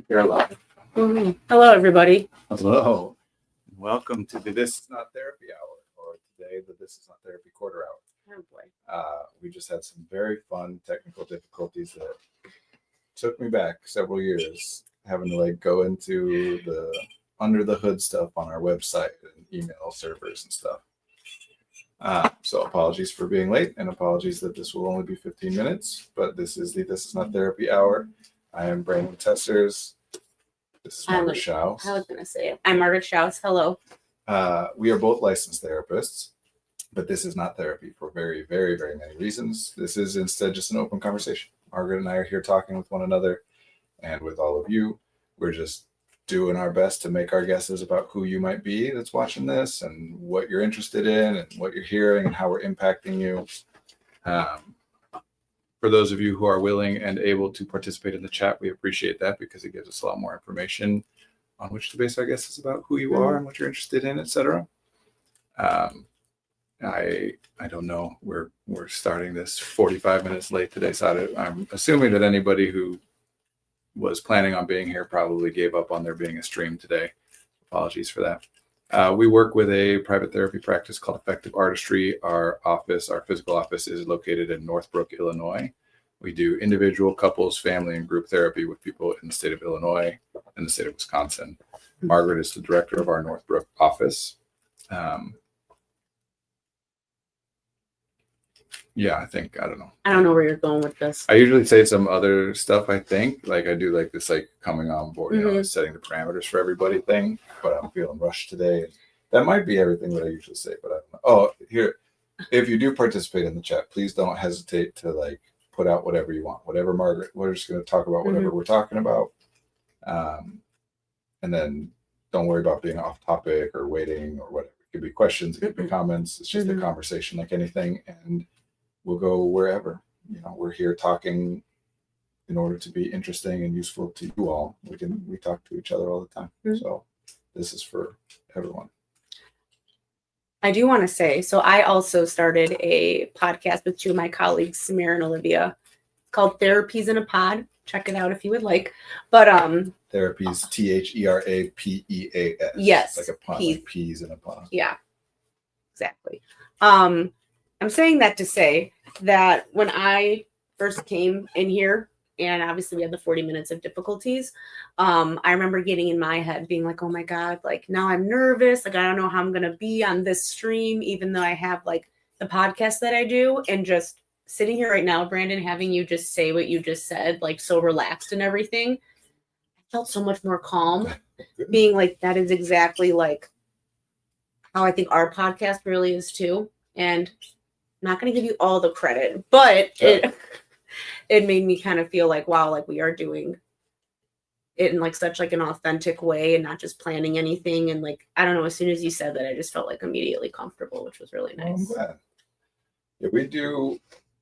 You're live. Hello, everybody. Hello. Welcome to the This Is Not Therapy Hour, or today the This Is Not Therapy Quarter Hour. Oh boy. We just had some very fun technical difficulties that took me back several years, having to go into the under the hood stuff on our website and email servers and stuff. So apologies for being late, and apologies that this will only be 15 minutes, but this is the This Is Not Therapy Hour. I am Brandon Testers. This is Margaret Schaus. I was going to say it. I'm Margaret Schaus. Hello. We are both licensed therapists, but this is not therapy for very, very, very many reasons. This is instead just an open conversation. Margaret and I are here talking with one another and with all of you. We're just doing our best to make our guesses about who you might be that's watching this and what you're interested in and what you're hearing and how we're impacting you. For those of you who are willing and able to participate in the chat, we appreciate that because it gives us a lot more information on which to base our guesses about who you are and what you're interested in, etc. I don't know. We're starting this 45 minutes late today, so I'm assuming that anybody who was planning on being here probably gave up on there being a stream today. Apologies for that. We work with a private therapy practice called Effective Artistry. Our physical office is located in Northbrook, Illinois. We do individual, couples, family, and group therapy with people in the state of Illinois and the state of Wisconsin. Margaret is the director of our Northbrook office. I don't know. I don't know where you're going with this. I usually say some other stuff, I think. I do this coming on board, setting the parameters for everybody thing, but I'm feeling rushed today. That might be everything that I usually say, but I don't know. Oh, here, if you do participate in the chat, please don't hesitate to put out whatever you want. Whatever, Margaret, we're just going to talk about whatever we're talking about. And then don't worry about being off topic or waiting or whatever. It could be questions, it could be comments. It's just a conversation like anything. And we'll go wherever. We're here talking in order to be interesting and useful to you all. We talk to each other all the time. So this is for everyone. I do want to say, so I also started a podcast with two of my colleagues, Samir and Olivia, called Therapies in a Pod. Check it out if you would like. But Therapies, THERAPEAS. Yes. Like a pun, like peas in a pod. Yeah, exactly. I'm saying that to say that when I first came in here, and obviously we had the 40 minutes of difficulties, I remember getting in my head being like, oh my God, now I'm nervous. I don't know how I'm going to be on this stream, even though I have the podcast that I do. And just sitting here right now, Brandon, having you just say what you just said, so relaxed and everything, I felt so much more calm. Being that is exactly how I think our podcast really is too. And I'm not going to give you all the credit, but it made me kind of feel wow, we are doing it in such an authentic way and not just planning anything. And I don't know, as soon as you said that, I just felt immediately comfortable, which was really nice. I'm glad. Yeah, we do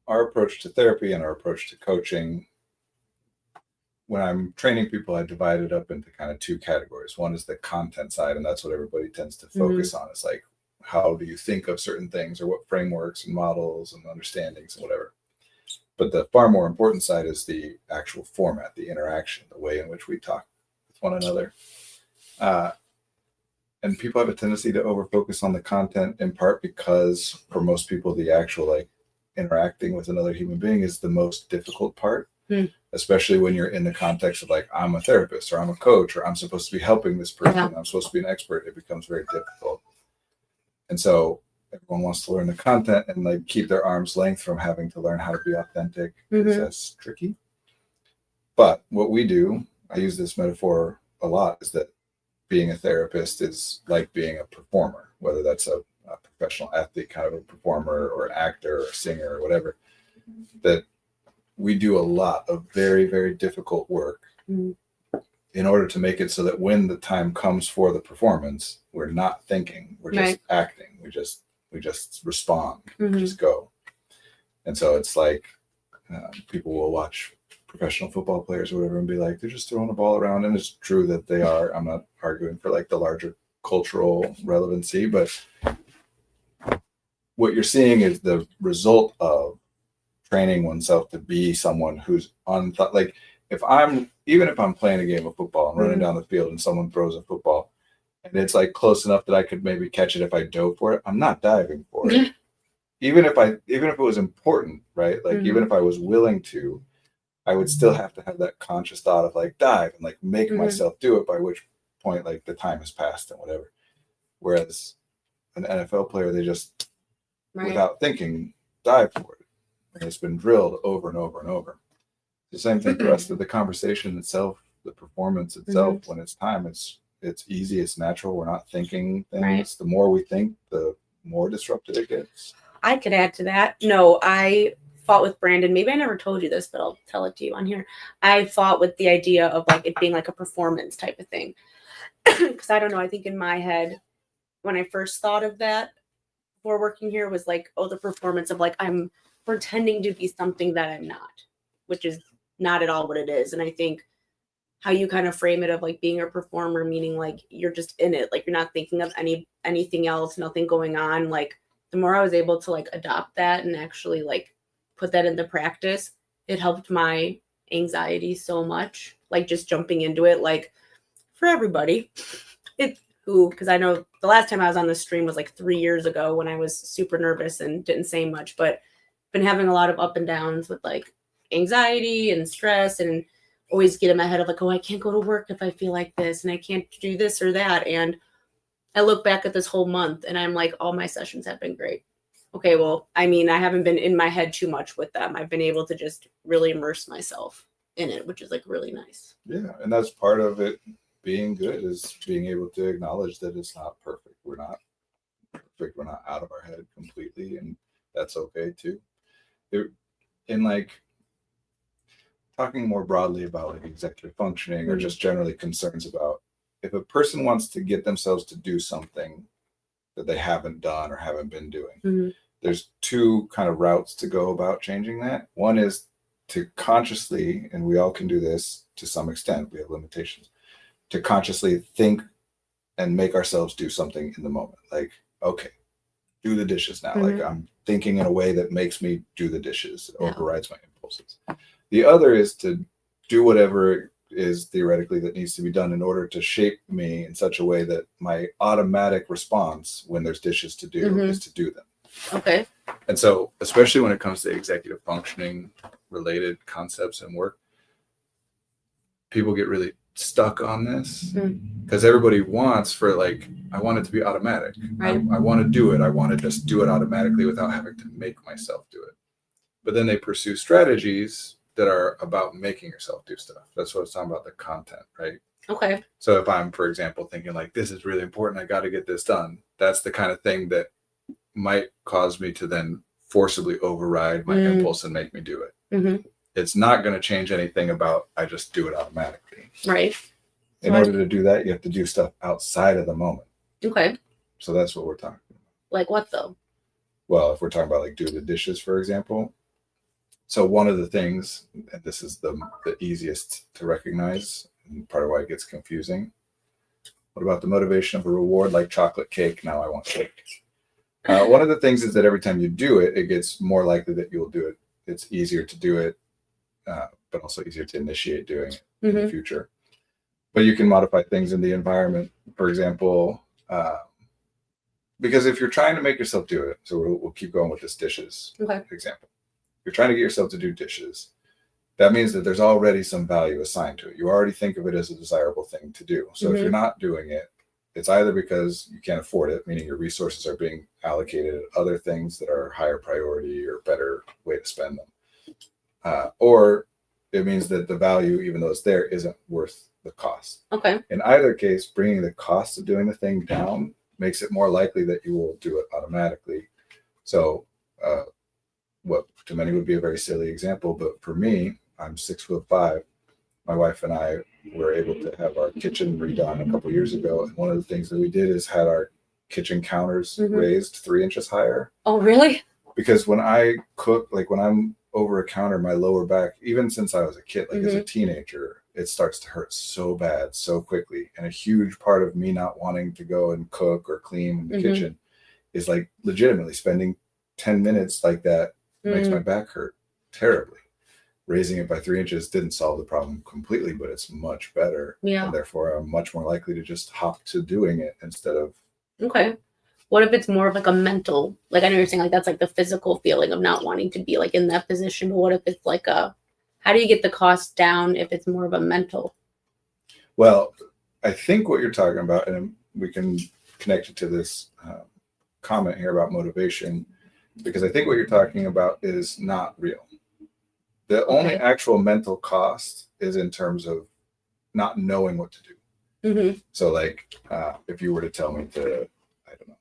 our approach to therapy and our approach to coaching. When I'm training people, I divide it up into kind of two categories. One is the content side, and that's what everybody tends to focus on. It's how do you think of certain things, or what frameworks and models and understandings and whatever. But the far more important side is the actual format, the interaction, the way in which we talk with one another. And people have a tendency to over-focus on the content, in part because for most people, the actual interacting with another human being is the most difficult part, especially when you're in the context of I'm a therapist, or I'm a coach, or I'm supposed to be helping this person, I'm supposed to be an expert. It becomes very difficult. And so everyone wants to learn the content and keep their arm's length from having to learn how to be authentic. That's tricky. But what we do, I use this metaphor a lot, is that being a therapist is like being a performer, whether that's a professional athlete kind of a performer, or an actor or a singer or whatever, that we do a lot of very, very difficult work in order to make it so that when the time comes for the performance, we're not thinking, we're just acting. We just respond, we just go. And so it's people will watch professional football players or whatever and be they're just throwing a ball around. And it's true that they are. I'm not arguing for the larger cultural relevancy, but what you're seeing is the result of training oneself to be someone who's even if I'm playing a game of football and running down the field and someone throws a football and it's like close enough that I could maybe catch it if I dove for it, I'm not diving for it. Even if it was important, right? Like even if I was willing to, I would still have to have that conscious thought of like dive and like make myself do it, by which point like the time has passed and whatever. Whereas an NFL player, they just without thinking dive for it. And it's been drilled over and over and over. The same thing for us, that the conversation itself, the performance itself, when it's time, it's easy, it's natural. We're not thinking things. Right. The more we think, the more disrupted it gets. I could add to that. No, I fought with Brandon. Maybe I never told you this, but I'll tell it to you on here. I fought with the idea of like it being like a performance type of thing. Because I don't know, I think in my head, when I first thought of that before working here, was like, oh, the performance of like I'm pretending to be something that I'm not, which is not at all what it is. And I think how you kind of frame it of like being a performer, meaning like you're just in it, like you're not thinking of anything else, nothing going on. Like the more I was able to like adopt that and actually like put that into practice, it helped my anxiety so much. Like just jumping into it, like for everybody, because I know the last time I was on the stream was like 3 years ago when I was super nervous and didn't say much, but been having a lot of up and downs with like anxiety and stress, and always get in my head of like, oh, I can't go to work if I feel like this, and I can't do this or that. And I look back at this whole month and I'm like, all my sessions have been great. Okay, well, I mean, I haven't been in my head too much with them. I've been able to just really immerse myself in it, which is like really nice. Yeah, and that's part of it being good, is being able to acknowledge that it's not perfect. We're not perfect. We're not out of our head completely, and that's okay too. In like talking more broadly about like executive functioning or just generally concerns about, if a person wants to get themselves to do something that they haven't done or haven't been doing, there's two kind of routes to go about changing that. One is to consciously, and we all can do this to some extent, we have limitations, to consciously think and make ourselves do something in the moment. Like, okay, do the dishes now. Like I'm thinking in a way that makes me do the dishes, overrides my impulses. The other is to do whatever it is theoretically that needs to be done in order to shape me in such a way that my automatic response when there's dishes to do is to do them. Okay. And so, especially when it comes to executive functioning related concepts and work, people get really stuck on this because everybody wants for like, I want it to be automatic. Right. I want to do it. I want to just do it automatically without having to make myself do it. But then they pursue strategies that are about making yourself do stuff. That's what it's talking about, the content, right? Okay. So if I'm, for example, thinking like, this is really important, I got to get this done, that's the kind of thing that might cause me to then forcibly override my impulse and make me do it. It's not going to change anything about, I just do it automatically. Right. In order to do that, you have to do stuff outside of the moment. Okay. So that's what we're talking about. Like what though? Well, if we're talking about like do the dishes, for example. So one of the things, and this is the easiest to recognize, and part of why it gets confusing. What about the motivation of a reward like chocolate cake? Now I want cake. One of the things is that every time you do it, it gets more likely that you'll do it. It's easier to do it, but also easier to initiate doing it in the future. But you can modify things in the environment. For example, because if you're trying to make yourself do it, so we'll keep going with this dishes example. If you're trying to get yourself to do dishes, that means that there's already some value assigned to it. You already think of it as a desirable thing to do. So if you're not doing it, it's either because you can't afford it, meaning your resources are being allocated at other things that are higher priority or better way to spend them. Or it means that the value, even though it's there, isn't worth the cost. Okay. In either case, bringing the cost of doing the thing down makes it more likely that you will do it automatically. So what to many would be a very silly example, but for me, I'm 6'5". My wife and I were able to have our kitchen redone a couple years ago. And one of the things that we did is had our kitchen counters raised 3 inches higher. Oh, really? Because when I cook, like when I'm over a counter, my lower back, even since I was a kid, like as a teenager, it starts to hurt so bad, so quickly. And a huge part of me not wanting to go and cook or clean in the kitchen is like legitimately spending 10 minutes like that makes my back hurt terribly. raising it by 3 inches didn't solve the problem completely, but it's much better. Yeah. And therefore, I'm much more likely to just hop to doing it instead of. Okay. What if it's more of like a mental, like I know you're saying like that's like the physical feeling of not wanting to be like in that position, but what if it's like how do you get the cost down if it's more of a mental? Well, I think what you're talking about, and we can connect it to this comment here about motivation, because I think what you're talking about is not real. The only actual mental cost is in terms of not knowing what to do. Mm-hmm. So, like, if you were to tell me to, I don't know,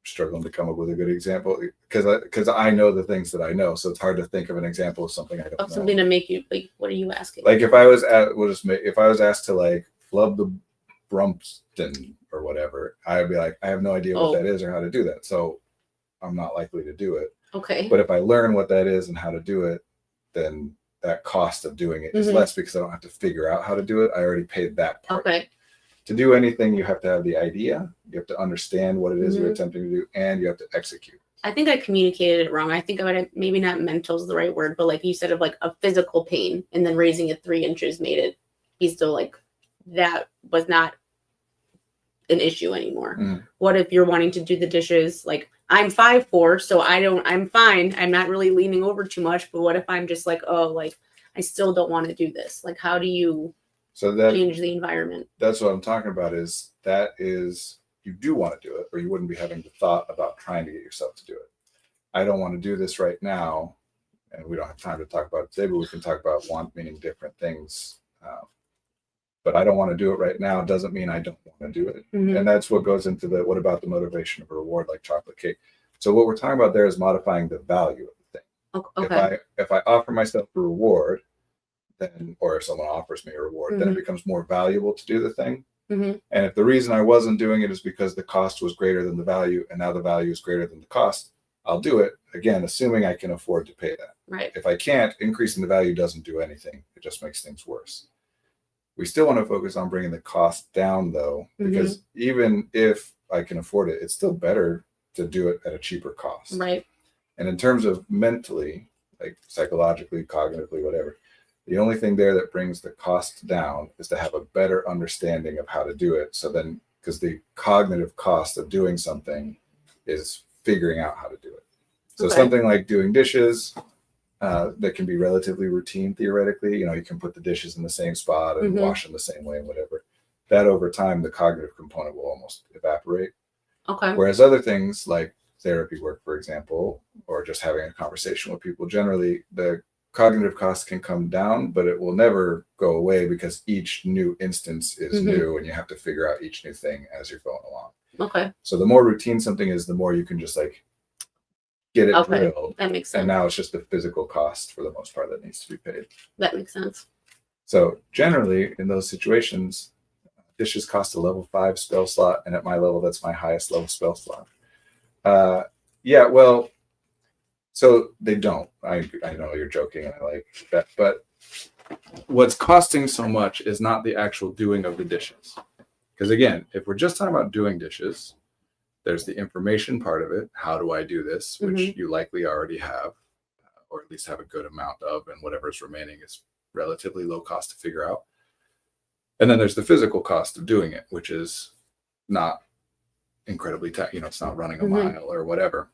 struggling to come up with a good example because I know the things that I know, so it's hard to think of an example of something I don't Of know. something to make you like, what are you asking? Like if I was if I was asked to like flub the Brumpton or whatever, I'd be like, I have no idea what that is or how to do that, so I'm not likely to do it. Okay. But if I learn what that is and how to do it, then that cost of doing it is less because I don't have to figure out how to do it. I already paid that part. Okay. To do anything, you have to have the idea, you have to understand what it is you're attempting to do, and you have to execute. I think I communicated it wrong. I think I would maybe not mental is the right word, but like you said of like a physical pain and then raising it 3 inches made it be still like that was not an issue anymore. What if you're wanting to do the dishes? Like I'm 5'4", so I'm fine. I'm not really leaning over too much, but what if I'm just like, oh, like I still don't want to do this? Like how do you change the environment? That's what I'm talking about is you do want to do it or you wouldn't be having the thought about trying to get yourself to do it. I don't want to do this right now, and we don't have time to talk about it today, but we can talk about want meaning different things. But I don't want to do it right now doesn't mean I don't want to do it. And that's what goes into what about the motivation of a reward like chocolate cake? So what we're talking about there is modifying the value of the thing. Okay. If I offer myself a reward, then, or if someone offers me a reward, then it becomes more valuable to do the thing. And if the reason I wasn't doing it is because the cost was greater than the value, and now the value is greater than the cost, I'll do it, again, assuming I can afford to pay that. Right. If I can't, increasing the value doesn't do anything. It just makes things worse. We still want to focus on bringing the cost down, though, because even if I can afford it, it's still better to do it at a cheaper cost. Right. And in terms of mentally, like psychologically, cognitively, whatever, the only thing there that brings the cost down is to have a better understanding of how to do it. So then, because the cognitive cost of doing something is figuring out how to do it. So something like doing dishes, that can be relatively routine theoretically. You can put the dishes in the same spot and wash them the same way and whatever. That over time, the cognitive component will almost evaporate. Okay. Whereas other things like therapy work, for example, or just having a conversation with people, generally the cognitive costs can come down, but it will never go away because each new instance is new and you have to figure out each new thing as you're going along. Okay. So the more routine something is, the more you can just like get it drilled. That makes sense. And now it's just the physical cost for the most part that needs to be paid. That makes sense. So generally in those situations, dishes cost a level 5 spell slot. And at my level, that's my highest level spell slot. Well, so they don't. I know you're joking and I like that. But what's costing so much is not the actual doing of the dishes. Because again, if we're just talking about doing dishes, there's the information part of it. How do I do this? Which you likely already have, or at least have a good amount of, and whatever's remaining is relatively low cost to figure out. And then there's the physical cost of doing it, which is not incredibly, it's not running a mile or whatever.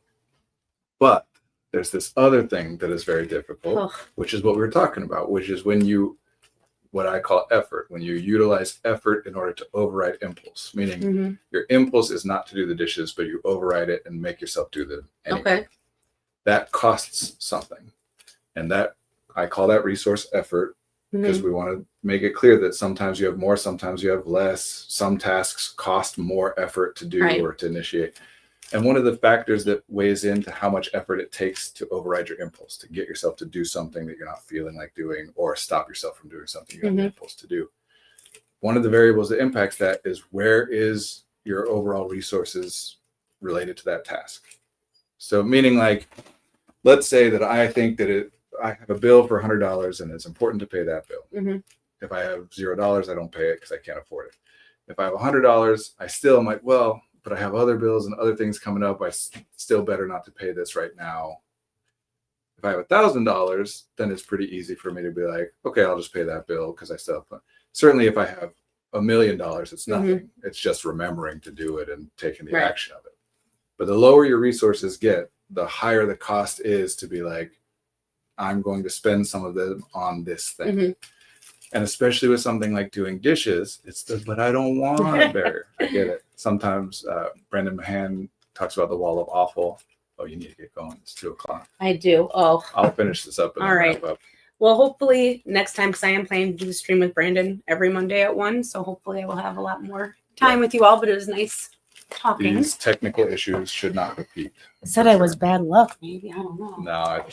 But there's this other thing that is very difficult, which is what we were talking about, which is what I call effort, when you utilize effort in order to override impulse, meaning your impulse is not to do the dishes, but you override it and make yourself do them anyway. Okay. That costs something. And that I call that resource effort because we want to make it clear that sometimes you have more, sometimes you have less. Some tasks cost more effort to do or to initiate. And one of the factors that weighs into how much effort it takes to override your impulse, to get yourself to do something that you're not feeling like doing, or stop yourself from doing something you have the impulse to do. One of the variables that impacts that is where is your overall resources related to that task. So meaning like, let's say that I think that I have a bill for $100 and it's important to pay that bill. If I have $0, I don't pay it because I can't afford it. If I have $100, I still am like, well, but I have other bills and other things coming up. Still better not to pay this right now. If I have $1,000, then it's pretty easy for me to be like, okay, I'll just pay that bill because I still have. Certainly, if I have $1 million, it's nothing. It's just remembering to do it and taking the action of it. But the lower your resources get, the higher the cost is to be like, I'm going to spend some of them on this thing. And especially with something like doing dishes, it's the, but I don't want barrier. I get it. Sometimes Brendan Mahan talks about the wall of awful. Oh, you need to get going. It's 2:00. I do. Oh, I'll finish this up and all right. wrap up. Well, hopefully next time, because I am planning to do the stream with Brandon every Monday at 1. So hopefully I will have a lot more time with you all, but it was nice talking. These technical issues should not repeat. I said I was bad luck, maybe. I don't know. No,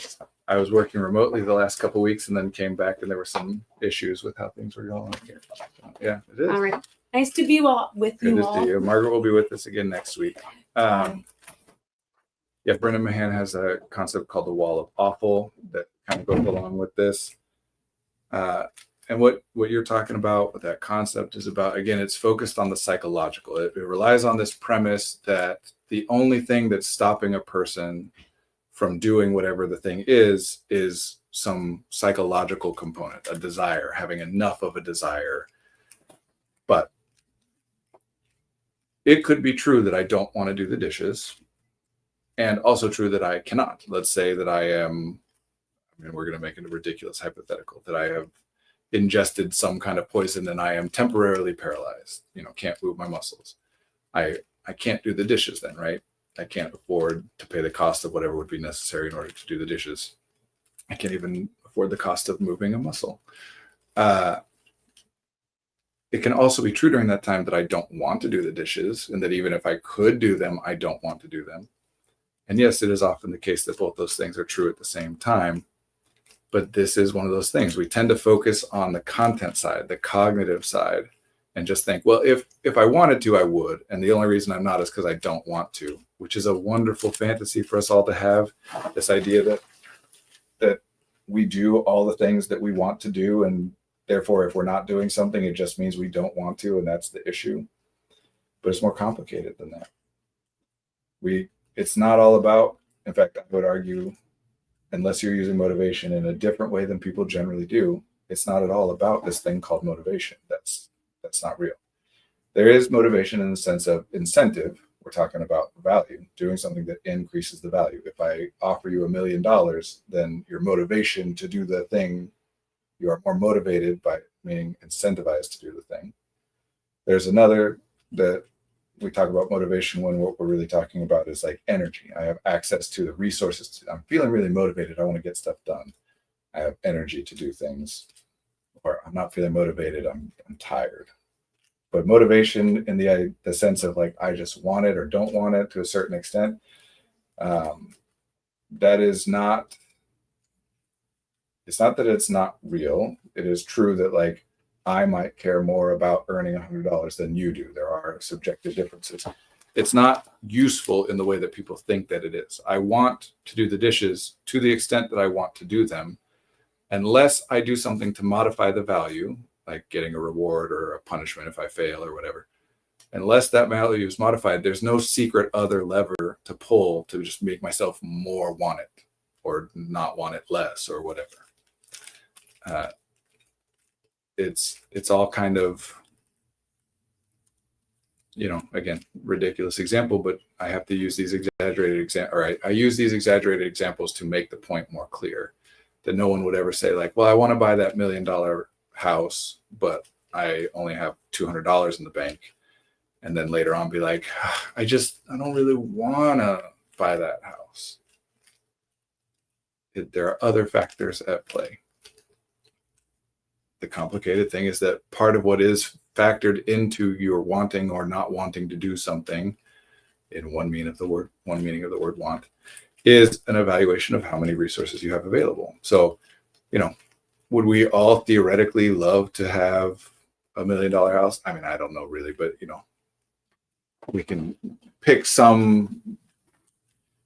I was working remotely the last couple of weeks and then came back and there were some issues with how things were going here. Yeah, it is. All right. Nice to be with Good you to all. see you. Margaret will be with us again next week. Yeah, Brendan Mahan has a concept called the wall of awful that kind of goes along with this. And what you're talking about with that concept is about, again, it's focused on the psychological. It relies on this premise that the only thing that's stopping a person from doing whatever the thing is some psychological component, a desire, having enough of a desire. But it could be true that I don't want to do the dishes, and also true that I cannot. Let's say that we're going to make it a ridiculous hypothetical, that I have ingested some kind of poison and I am temporarily paralyzed, can't move my muscles. I can't do the dishes then, right? I can't afford to pay the cost of whatever would be necessary in order to do the dishes. I can't even afford the cost of moving a muscle. It can also be true during that time that I don't want to do the dishes, and that even if I could do them, I don't want to do them. And yes, it is often the case that both those things are true at the same time. But this is one of those things. We tend to focus on the content side, the cognitive side, and just think, well, if I wanted to, I would. And the only reason I'm not is because I don't want to, which is a wonderful fantasy for us all to have. This idea that we do all the things that we want to do, and therefore, if we're not doing something, it just means we don't want to, and that's the issue. But it's more complicated than that. It's not all about, in fact, I would argue, unless you're using motivation in a different way than people generally do, it's not at all about this thing called motivation. That's not real. There is motivation in the sense of incentive. We're talking about value, doing something that increases the value. If I offer you $1 million, then your motivation to do the thing, you are more motivated by meaning incentivized to do the thing. There's another that we talk about motivation when what we're really talking about is like energy. I have access to the resources. I'm feeling really motivated. I want to get stuff done. I have energy to do things. Or I'm not feeling motivated. I'm tired. But motivation in the sense of like I just want it or don't want it to a certain extent, that is not. It's not that it's not real. It is true that like I might care more about earning $100 than you do. There are subjective differences. It's not useful in the way that people think that it is. I want to do the dishes to the extent that I want to do them, unless I do something to modify the value, like getting a reward or a punishment if I fail or whatever. Unless that value is modified, there's no secret other lever to pull to just make myself more want it or not want it less or whatever. It's all kind of, again, ridiculous example, but I have to use these I use these exaggerated examples to make the point more clear, that no one would ever say like, well, I want to buy that $1 million house, but I only have $200 in the bank. And then later on be like, I don't really want to buy that house. There are other factors at play. The complicated thing is that part of what is factored into your wanting or not wanting to do something, in one meaning of the word want, is an evaluation of how many resources you have available. So, would we all theoretically love to have $1 million house? I mean, I don't know really, but we can pick some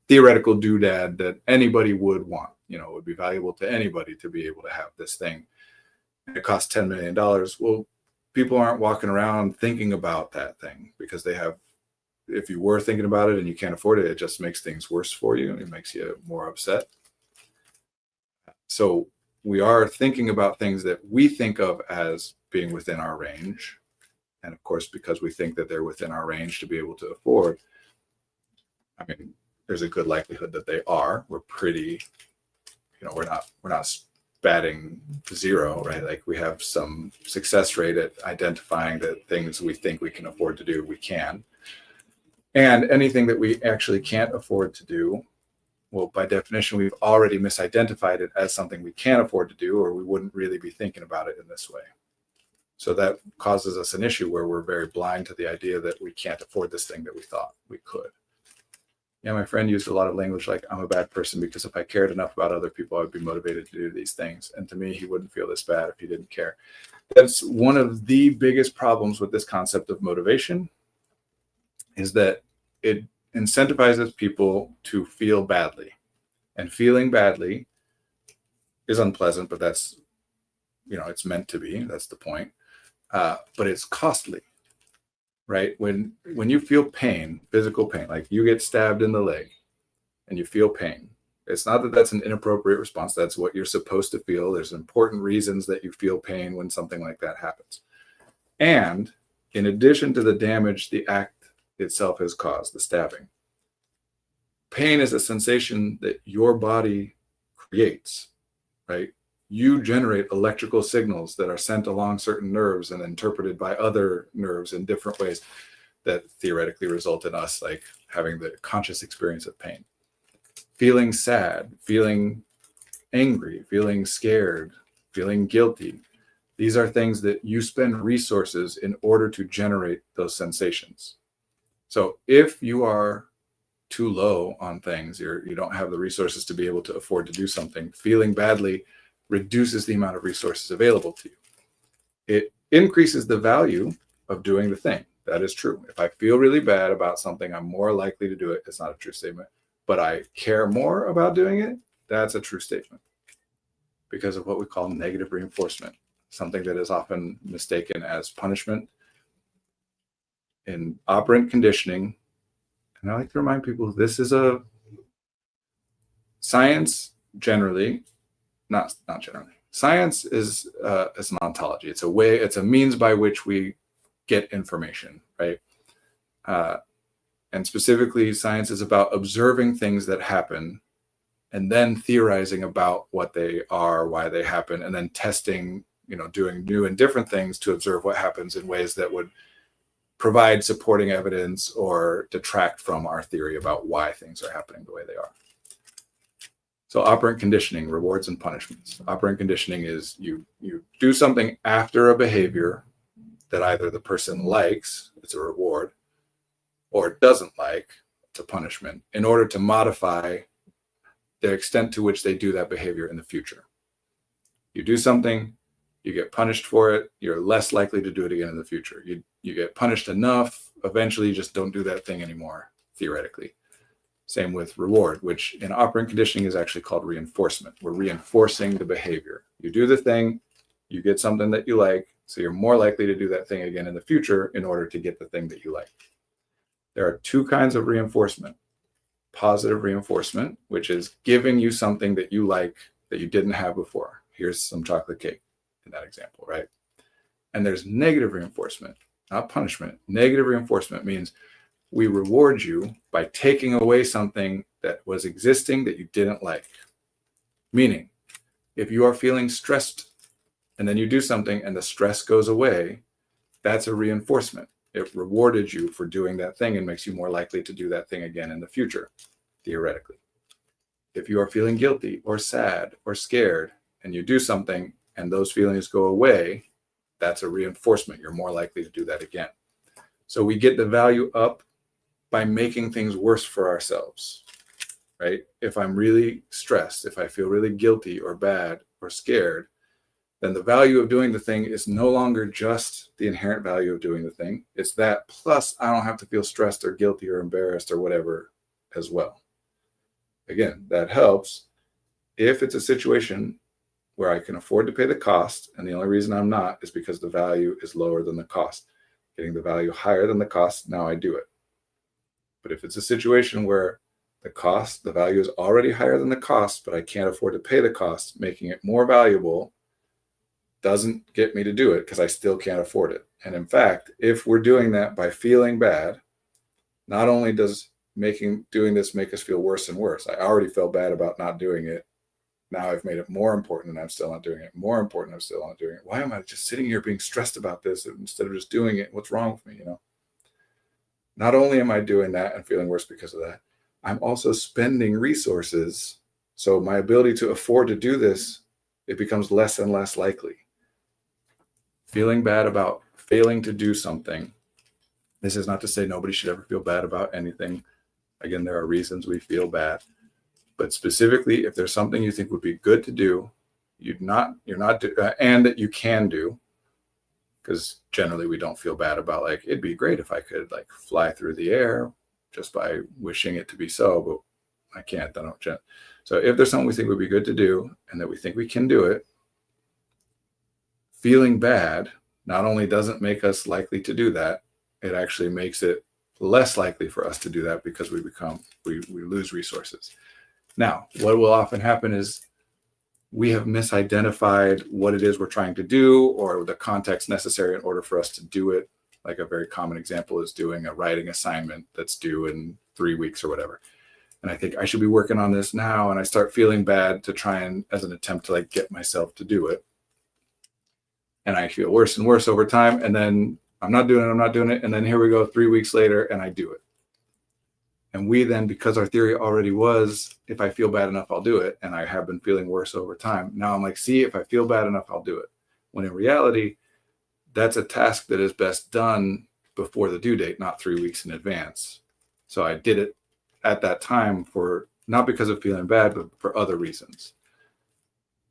theoretical doodad that anybody would want. It would be valuable to anybody to be able to have this thing. It costs $10 million. Well, people aren't walking around thinking about that thing because they have if you were thinking about it and you can't afford it, it just makes things worse for you. It makes you more upset. So we are thinking about things that we think of as being within our range. And of course, because we think that they're within our range to be able to afford, I mean, there's a good likelihood that they are. We're pretty, we're not batting zero, right? Like we have some success rate at identifying that things we think we can afford to do, we can. And anything that we actually can't afford to do, well, by definition, we've already misidentified it as something we can't afford to do, or we wouldn't really be thinking about it in this way. So that causes us an issue where we're very blind to the idea that we can't afford this thing that we thought we could. Yeah, my friend used a lot of language like, I'm a bad person because if I cared enough about other people, I would be motivated to do these things. And to me, he wouldn't feel this bad if he didn't care. That's one of the biggest problems with this concept of motivation, is that it incentivizes people to feel badly. And feeling badly is unpleasant, but that's, it's meant to be. That's the point. But it's costly, right? When you feel pain, physical pain, like you get stabbed in the leg and you feel pain, it's not that that's an inappropriate response. That's what you're supposed to feel. There's important reasons that you feel pain when something like that happens. And in addition to the damage the act itself has caused, the stabbing, pain is a sensation that your body creates, right? You generate electrical signals that are sent along certain nerves and interpreted by other nerves in different ways that theoretically result in us like having the conscious experience of pain. Feeling sad, feeling angry, feeling scared, feeling guilty. These are things that you spend resources in order to generate those sensations. So if you are too low on things, you don't have the resources to be able to afford to do something, feeling badly reduces the amount of resources available to you. It increases the value of doing the thing. That is true. If I feel really bad about something, I'm more likely to do it. It's not a true statement, but I care more about doing it. That's a true statement because of what we call negative reinforcement, something that is often mistaken as punishment. In operant conditioning, and I like to remind people, this is a science generally, not generally. Science is an ontology. It's a means by which we get information, right? And specifically, science is about observing things that happen and then theorizing about what they are, why they happen, and then testing, doing new and different things to observe what happens in ways that would provide supporting evidence or detract from our theory about why things are happening the way they are. So operant conditioning, rewards and punishments. Operant conditioning is you do something after a behavior that either the person likes, it's a reward, or doesn't like, it's a punishment, in order to modify the extent to which they do that behavior in the future. You do something, you get punished for it, you're less likely to do it again in the future. You get punished enough, eventually you just don't do that thing anymore, theoretically. Same with reward, which in operant conditioning is actually called reinforcement. We're reinforcing the behavior. You do the thing, you get something that you like, so you're more likely to do that thing again in the future in order to get the thing that you like. There are two kinds of reinforcement. Positive reinforcement, which is giving you something that you like that you didn't have before. Here's some chocolate cake in that example, right? And there's negative reinforcement, not punishment. Negative reinforcement means we reward you by taking away something that was existing that you didn't like. Meaning, if you are feeling stressed and then you do something and the stress goes away, that's a reinforcement. It rewarded you for doing that thing and makes you more likely to do that thing again in the future, theoretically. If you are feeling guilty or sad or scared and you do something and those feelings go away, that's a reinforcement. You're more likely to do that again. So we get the value up by making things worse for ourselves, right? If I'm really stressed, if I feel really guilty or bad or scared, then the value of doing the thing is no longer just the inherent value of doing the thing. It's that plus I don't have to feel stressed or guilty or embarrassed or whatever as well. Again, that helps if it's a situation where I can afford to pay the cost, and the only reason I'm not is because the value is lower than the cost. Getting the value higher than the cost, now I do it. But if it's a situation where the value is already higher than the cost, but I can't afford to pay the cost, making it more valuable doesn't get me to do it because I still can't afford it. And in fact, if we're doing that by feeling bad, not only does doing this make us feel worse and worse. I already felt bad about not doing it. Now I've made it more important and I'm still not doing it. More important, I'm still not doing it. Why am I just sitting here being stressed about this instead of just doing it? What's wrong with me? Not only am I doing that and feeling worse because of that, I'm also spending resources. So my ability to afford to do this, it becomes less and less likely. Feeling bad about failing to do something. This is not to say nobody should ever feel bad about anything. Again, there are reasons we feel bad. But specifically, if there's something you think would be good to do, and that you can do, because generally we don't feel bad about like, it'd be great if I could like fly through the air just by wishing it to be so, but I can't. So if there's something we think would be good to do and that we think we can do it, feeling bad not only doesn't make us likely to do that, it actually makes it less likely for us to do that because we lose resources. Now, what will often happen is we have misidentified what it is we're trying to do or the context necessary in order for us to do it. Like a very common example is doing a writing assignment that's due in 3 weeks or whatever. And I think I should be working on this now. And I start feeling bad to try and as an attempt to like get myself to do it. And I feel worse and worse over time. And then I'm not doing it. And then here we go 3 weeks later and I do it. And we then, because our theory already was, if I feel bad enough, I'll do it. And I have been feeling worse over time. Now I'm like, see, if I feel bad enough, I'll do it. When in reality, that's a task that is best done before the due date, not 3 weeks in advance. So I did it at that time for not because of feeling bad, but for other reasons.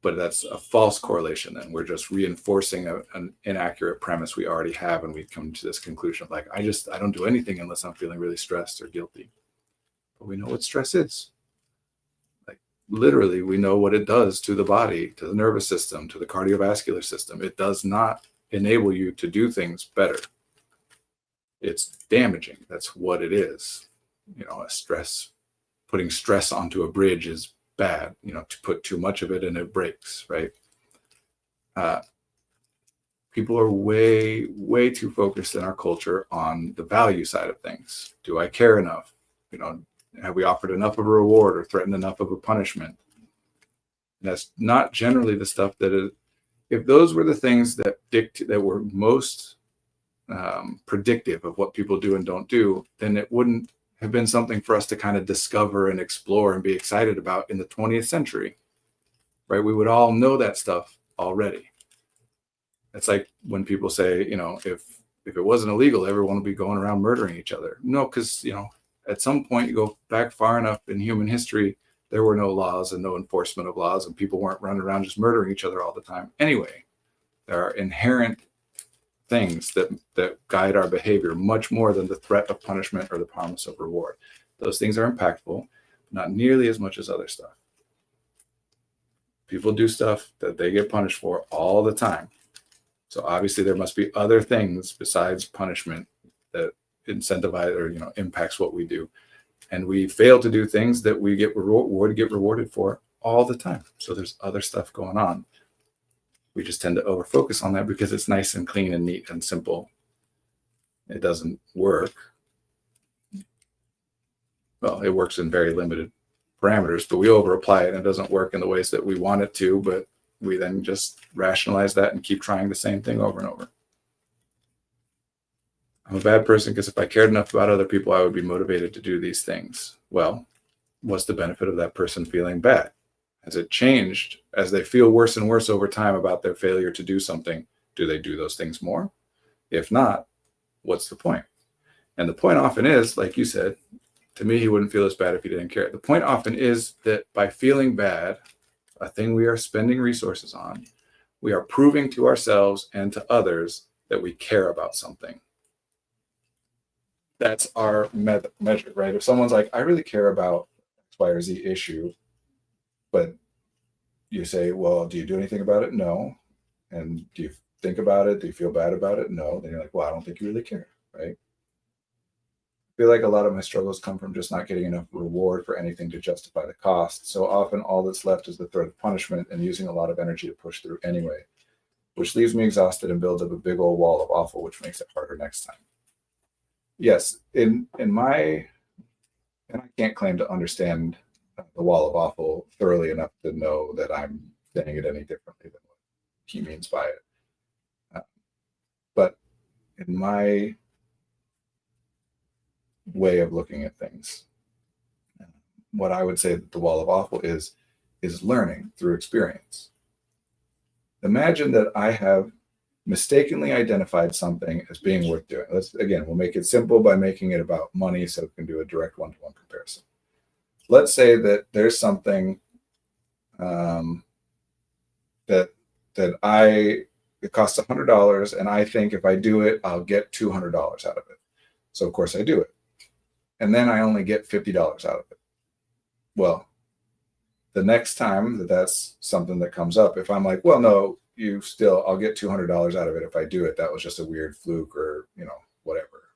But that's a false correlation. Then we're just reinforcing an inaccurate premise we already have. And we come to this conclusion of like, I don't do anything unless I'm feeling really stressed or guilty. But we know what stress is. Like literally, we know what it does to the body, to the nervous system, to the cardiovascular system. It does not enable you to do things better. It's damaging. That's what it is. Putting stress onto a bridge is bad. To put too much of it and it breaks, right? People are way, way too focused in our culture on the value side of things. Do I care enough? Have we offered enough of a reward or threatened enough of a punishment? And that's not generally the stuff if those were the things that were most predictive of what people do and don't do, then it wouldn't have been something for us to kind of discover and explore and be excited about in the 20th century, right? We would all know that stuff already. It's like when people say, if it wasn't illegal, everyone would be going around murdering each other. No, because, at some point you go back far enough in human history, there were no laws and no enforcement of laws, and people weren't running around just murdering each other all the time. Anyway, there are inherent things that guide our behavior much more than the threat of punishment or the promise of reward. Those things are impactful, not nearly as much as other stuff. People do stuff that they get punished for all the time. So obviously there must be other things besides punishment that incentivize or impacts what we do. And we fail to do things that we get rewarded for all the time. So there's other stuff going on. We just tend to overfocus on that because it's nice and clean and neat and simple. It doesn't work. Well, it works in very limited parameters, but we over-apply it and it doesn't work in the ways that we want it to, but we then just rationalize that and keep trying the same thing over and over. I'm a bad person because if I cared enough about other people, I would be motivated to do these things. Well, what's the benefit of that person feeling bad? Has it changed as they feel worse and worse over time about their failure to do something? Do they do those things more? If not, what's the point? And the point often is, like you said, to me, he wouldn't feel as bad if he didn't care. The point often is that by feeling bad, a thing we are spending resources on, we are proving to ourselves and to others that we care about something. That's our measure, right? If someone's like, I really care about X, Y, or Z issue, but you say, well, do you do anything about it? No. And do you think about it? Do you feel bad about it? No. Then you're like, well, I don't think you really care, right? feel like a lot of my struggles come from just not getting enough reward for anything to justify the cost. So often all that's left is the threat of punishment and using a lot of energy to push through anyway, which leaves me exhausted and builds up a big old wall of awful, which makes it harder next time. Yes, in my, and I can't claim to understand the wall of awful thoroughly enough to know that I'm saying it any differently than what he means by it. But in my way of looking at things, what I would say that the wall of awful is learning through experience. Imagine that I have mistakenly identified something as being worth doing. We'll make it simple by making it about money so we can do a direct one-to-one comparison. Let's say that there's something that it costs $100, and I think if I do it, I'll get $200 out of it. So of course I do it. And then I only get $50 out of it. Well, the next time that's something that comes up, if I'm like, well, no, I'll get $200 out of it if I do it. That was just a weird fluke or, whatever.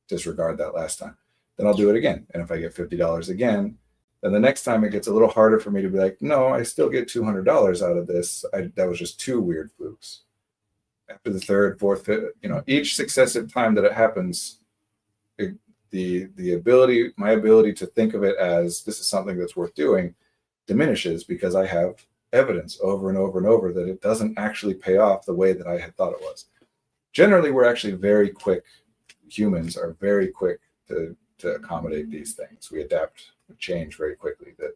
Disregard that last time. Then I'll do it again. And if I get $50 again, then the next time it gets a little harder for me to be like, no, I still get $200 out of this. That was just two weird flukes. After the third, fourth, fifth, each successive time that it happens, my ability to think of it as this is something that's worth doing diminishes because I have evidence over and over and over that it doesn't actually pay off the way that I had thought it was. Generally, we're actually very quick. Humans are very quick to accommodate these things. We adapt, change very quickly. That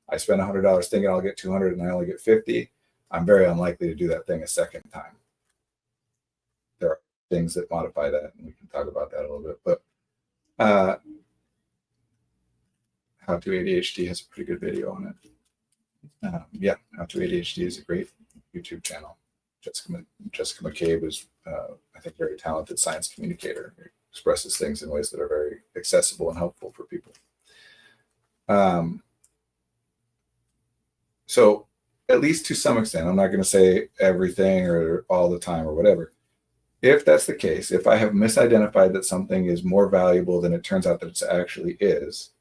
I spend $100 thinking I'll get 200 and I only get 50. I'm very unlikely to do that thing a second time. There are things that modify that, and we can talk about that a little bit. But How to ADHD has a pretty good video on it. How to ADHD is a great YouTube channel. Jessica McCabe is, I think, a very talented science communicator. He expresses things in ways that are very accessible and helpful for people. So at least to some extent, I'm not going to say everything or all the time or whatever. If that's the case, if I have misidentified that something is more valuable than it turns out that it actually is,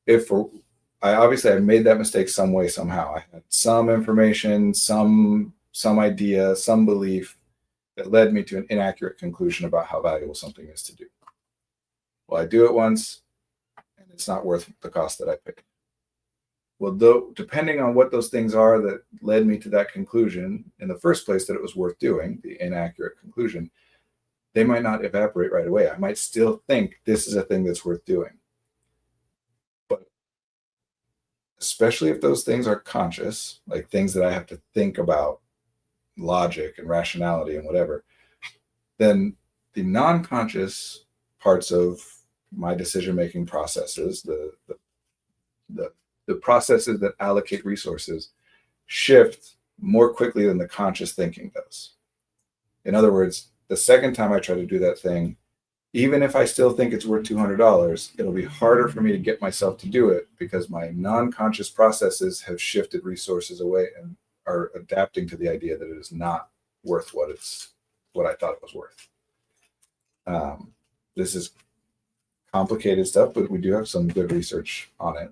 I made that mistake some way, somehow. I had some information, some idea, some belief that led me to an inaccurate conclusion about how valuable something is to do. Well, I do it once, and it's not worth the cost that I paid. Well, depending on what those things are that led me to that conclusion in the first place that it was worth doing, the inaccurate conclusion, they might not evaporate right away. I might still think this is a thing that's worth doing. But especially if those things are conscious, like things that I have to think about, logic and rationality and whatever, then the non-conscious parts of my decision-making processes, the processes that allocate resources, shift more quickly than the conscious thinking does. In other words, the second time I try to do that thing, even if I still think it's worth $200, it'll be harder for me to get myself to do it because my non-conscious processes have shifted resources away and are adapting to the idea that it is not worth what I thought it was worth. This is complicated stuff, but we do have some good research on it.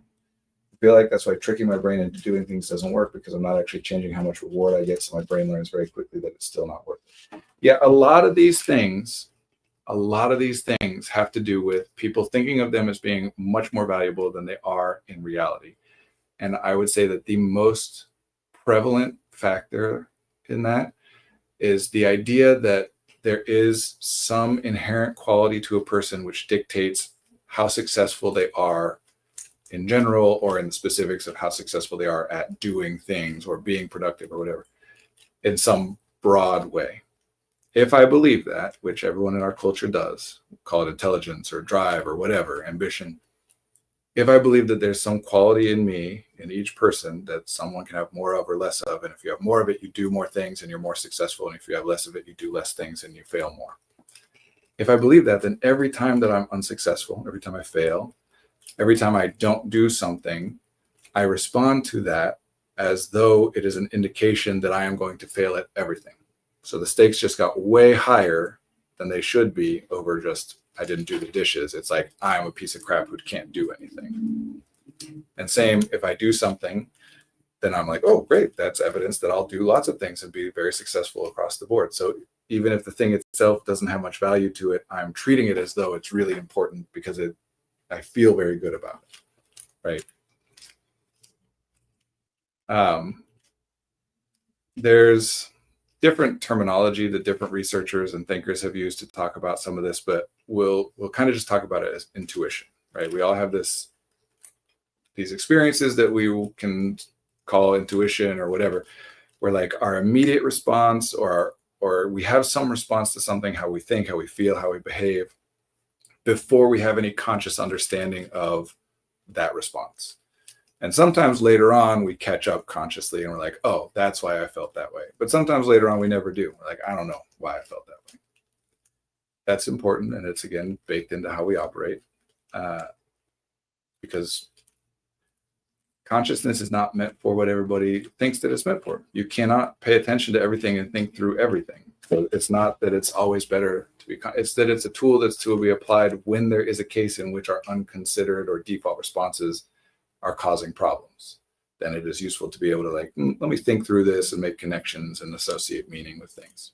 I feel like that's why tricking my brain into doing things doesn't work, because I'm not actually changing how much reward I get, so my brain learns very quickly that it's still not worth it. Yeah, a lot of these things have to do with people thinking of them as being much more valuable than they are in reality. And I would say that the most prevalent factor in that is the idea that there is some inherent quality to a person which dictates how successful they are in general, or in the specifics of how successful they are at doing things or being productive or whatever, in some broad way. If I believe that, which everyone in our culture does, call it intelligence or drive or whatever, ambition, if I believe that there's some quality in me, in each person, that someone can have more of or less of, and if you have more of it, you do more things and you're more successful, and if you have less of it, you do less things and you fail more. If I believe that, then every time that I'm unsuccessful, every time I fail, every time I don't do something, I respond to that as though it is an indication that I am going to fail at everything. So the stakes just got way higher than they should be over just I didn't do the dishes. It's like, I'm a piece of crap who can't do anything. And same, if I do something, then I'm like, oh, great. That's evidence that I'll do lots of things and be very successful across the board. So even if the thing itself doesn't have much value to it, I'm treating it as though it's really important because I feel very good about it. Right. There's different terminology that different researchers and thinkers have used to talk about some of this, but we'll kind of just talk about it as intuition, right? We all have these experiences that we can call intuition or whatever, where like our immediate response or we have some response to something, how we think, how we feel, how we behave, before we have any conscious understanding of that response. And sometimes later on, we catch up consciously and we're like, oh, that's why I felt that way. But sometimes later on, we never do. We're like, I don't know why I felt that way. That's important. And it's, again, baked into how we operate. Because consciousness is not meant for what everybody thinks that it's meant for. You cannot pay attention to everything and think through everything. So it's not that it's always better to be, it's that it's a tool that's to be applied when there is a case in which our unconsidered or default responses are causing problems. Then it is useful to be able to like, let me think through this and make connections and associate meaning with things.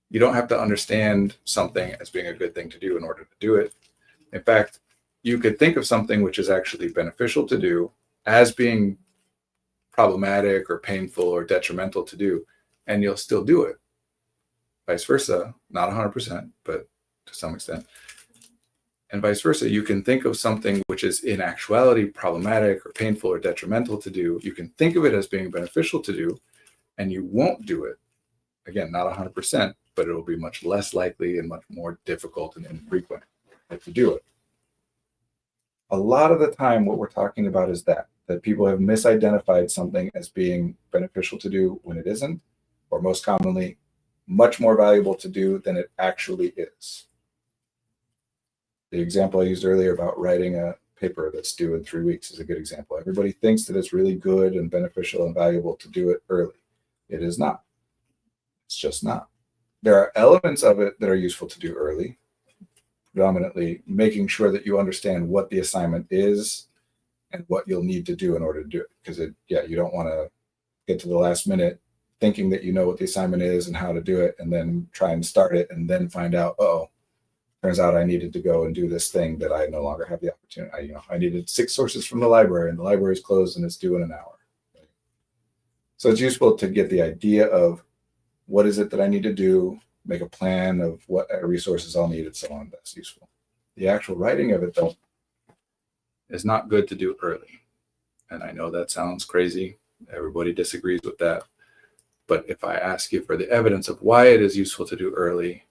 You don't have to understand something as being a good thing to do in order to do it. In fact, you could think of something which is actually beneficial to do as being problematic or painful or detrimental to do, and you'll still do it. Vice versa, not 100%, but to some extent. And vice versa, you can think of something which is in actuality problematic or painful or detrimental to do. You can think of it as being beneficial to do, and you won't do it. Again, not 100%, but it will be much less likely and much more difficult and infrequent if you do it. A lot of the time, what we're talking about is that people have misidentified something as being beneficial to do when it isn't, or most commonly, much more valuable to do than it actually is. The example I used earlier about writing a paper that's due in 3 weeks is a good example. Everybody thinks that it's really good and beneficial and valuable to do it early. It is not. It's just not. There are elements of it that are useful to do early, predominantly making sure that you understand what the assignment is and what you'll need to do in order to do it. Because you don't want to get to the last minute thinking that you know what the assignment is and how to do it, and then try and start it and then find out, turns out I needed to go and do this thing that I no longer have the opportunity. I needed 6 sources from the library and the library is closed and it's due in an hour. So it's useful to get the idea of what is it that I need to do, make a plan of what resources I'll need and so on. That's useful. The actual writing of it, though, is not good to do early. And I know that sounds crazy. Everybody disagrees with that. But if I ask you for the evidence of why it is useful to do early,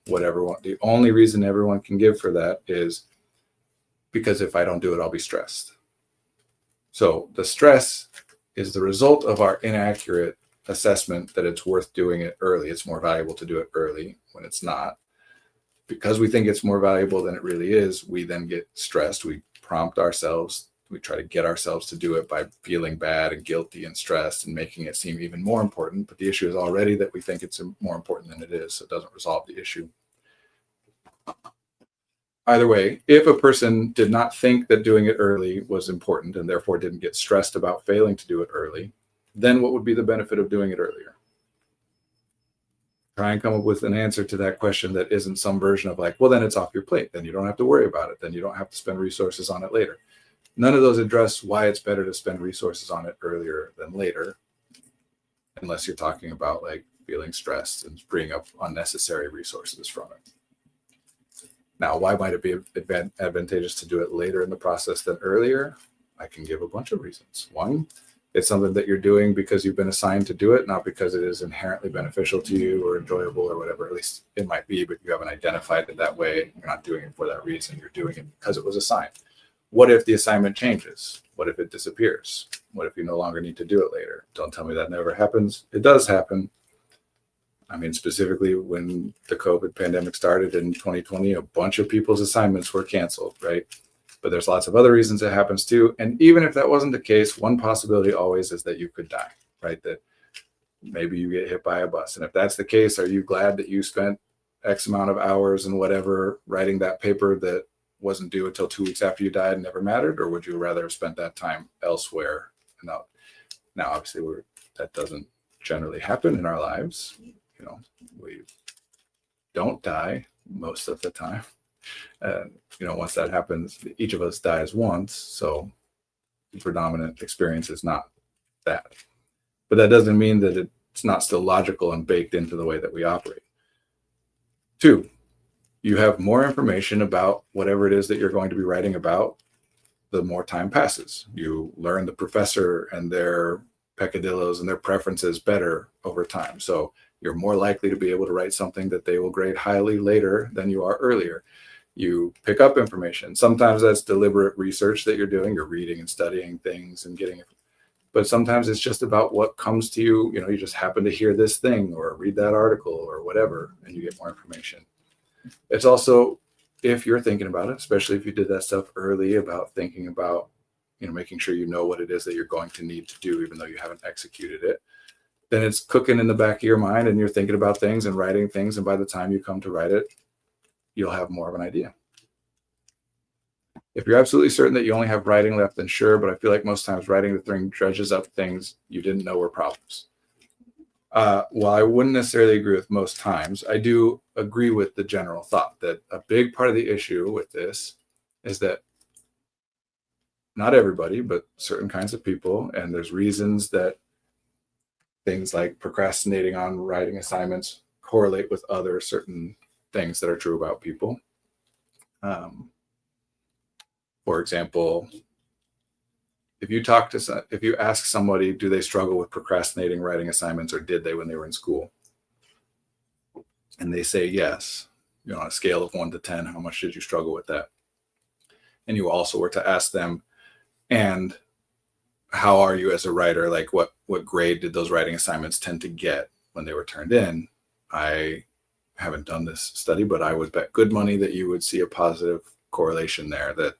the only reason everyone can give for that is because if I don't do it, I'll be stressed. So the stress is the result of our inaccurate assessment that it's worth doing it early. It's more valuable to do it early when it's not. Because we think it's more valuable than it really is, we then get stressed. We prompt ourselves. We try to get ourselves to do it by feeling bad and guilty and stressed and making it seem even more important. But the issue is already that we think it's more important than it is, so it doesn't resolve the issue. Either way, if a person did not think that doing it early was important and therefore didn't get stressed about failing to do it early, then what would be the benefit of doing it earlier? Try and come up with an answer to that question that isn't some version of like, well, then it's off your plate. Then you don't have to worry about it. Then you don't have to spend resources on it later. None of those address why it's better to spend resources on it earlier than later, unless you're talking about like feeling stressed and freeing up unnecessary resources from it. Now, why might it be advantageous to do it later in the process than earlier? I can give a bunch of reasons. One, it's something that you're doing because you've been assigned to do it, not because it is inherently beneficial to you or enjoyable or whatever. At least it might be, but you haven't identified it that way. You're not doing it for that reason. You're doing it because it was assigned. What if the assignment changes? What if it disappears? What if you no longer need to do it later? Don't tell me that never happens. It does happen. I mean, specifically when the COVID pandemic started in 2020, a bunch of people's assignments were canceled, right? But there's lots of other reasons it happens too. And even if that wasn't the case, one possibility always is that you could die, right? That maybe you get hit by a bus. And if that's the case, are you glad that you spent X amount of hours and whatever writing that paper that wasn't due until 2 weeks after you died and never mattered? Or would you rather have spent that time elsewhere? Now obviously that doesn't generally happen in our lives. We don't die most of the time. And, once that happens, each of us dies once. So the predominant experience is not that. But that doesn't mean that it's not still logical and baked into the way that we operate. 2, you have more information about whatever it is that you're going to be writing about the more time passes. You learn the professor and their peccadillos and their preferences better over time. So you're more likely to be able to write something that they will grade highly later than you are earlier. You pick up information. Sometimes that's deliberate research that you're doing. You're reading and studying things and getting it. But sometimes it's just about what comes to you. You just happen to hear this thing or read that article or whatever, and you get more information. It's also, if you're thinking about it, especially if you did that stuff early, about thinking about, making sure you know what it is that you're going to need to do, even though you haven't executed it, then it's cooking in the back of your mind and you're thinking about things and writing things. And by the time you come to write it, you'll have more of an idea. If you're absolutely certain that you only have writing left, then sure. But I feel like most times writing the thing dredges up things you didn't know were problems. While I wouldn't necessarily agree with most times, I do agree with the general thought that a big part of the issue with this is that not everybody, but certain kinds of people, and there's reasons that things like procrastinating on writing assignments correlate with other certain things that are true about people. For example, if you ask somebody, do they struggle with procrastinating writing assignments, or did they when they were in school? And they say yes, on a scale of 1 to 10, how much did you struggle with that? And you also were to ask them, and how are you as a writer? Like what grade did those writing assignments tend to get when they were turned in? I haven't done this study, but I would bet good money that you would see a positive correlation there, that